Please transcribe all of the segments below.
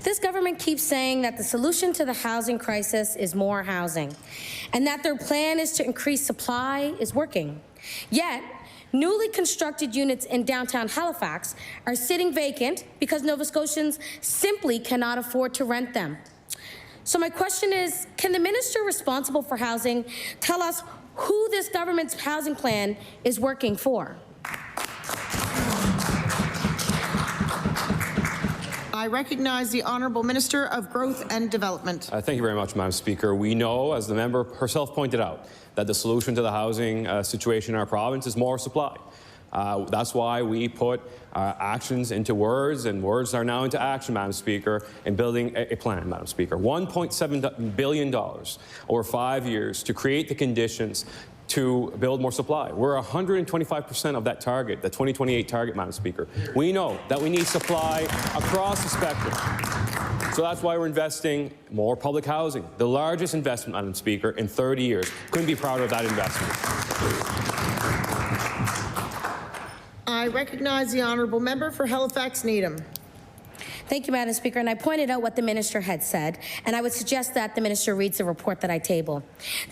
This government keeps saying that the solution to the housing crisis is more housing, and that their plan is to increase supply is working. Yet, newly constructed units in downtown Halifax are sitting vacant because Nova Scotians simply cannot afford to rent them. So my question is, can the minister responsible for housing tell us who this government's housing plan is working for? I recognize the Honourable Minister of Growth and Development. Thank you very much, Madam Speaker. We know, as the member herself pointed out, that the solution to the housing situation in our province is more supply. That's why we put actions into words, and words are now into action, Madam Speaker, in building a plan, Madam Speaker. $1.7 billion over 5 years to create the conditions to build more supply. We're 125% of that target, the 2028 target, Madam Speaker. We know that we need supply across the spectrum. So that's why we're investing more public housing, the largest investment, Madam Speaker, in 30 years. Couldn't be prouder of that investment. I recognize the Honourable Member for Halifax Needham. Thank you, Madam Speaker. And I pointed out what the minister had said, and I would suggest that the minister reads the report that I table.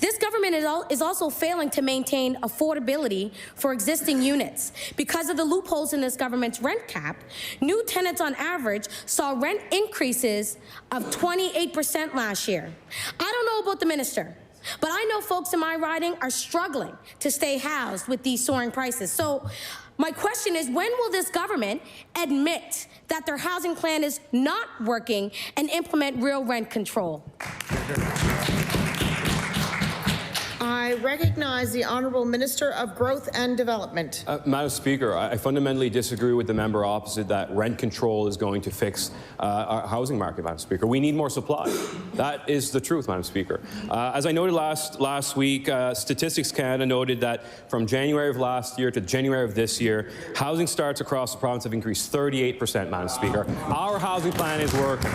This government is also failing to maintain affordability for existing units. Because of the loopholes in this government's rent cap, new tenants on average saw rent increases of 28% last year. I don't know about the minister, but I know folks in my riding are struggling to stay housed with these soaring prices. So my question is, when will this government admit that their housing plan is not working and implement real rent control? I recognize the Honourable Minister of Growth and Development. Madam Speaker, I fundamentally disagree with the member opposite that rent control is going to fix our housing market, Madam Speaker. We need more supply. That is the truth, Madam Speaker. As I noted last week, Statistics Canada noted that from January of last year to January of this year, housing starts across the province have increased 38%, Madam Speaker. Our housing plan is working.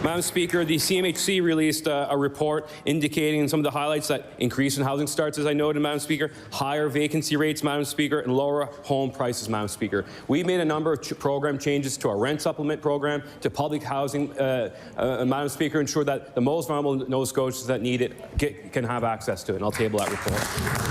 Madam Speaker, the CMHC released a report indicating some of the highlights that increase in housing starts, as I noted, Madam Speaker, higher vacancy rates, Madam Speaker, and lower home prices, Madam Speaker. We've made a number of program changes to our rent supplement program, to public housing, Madam Speaker, ensure that the most vulnerable Nova Scotians that need it can have access to it, and I'll table that report.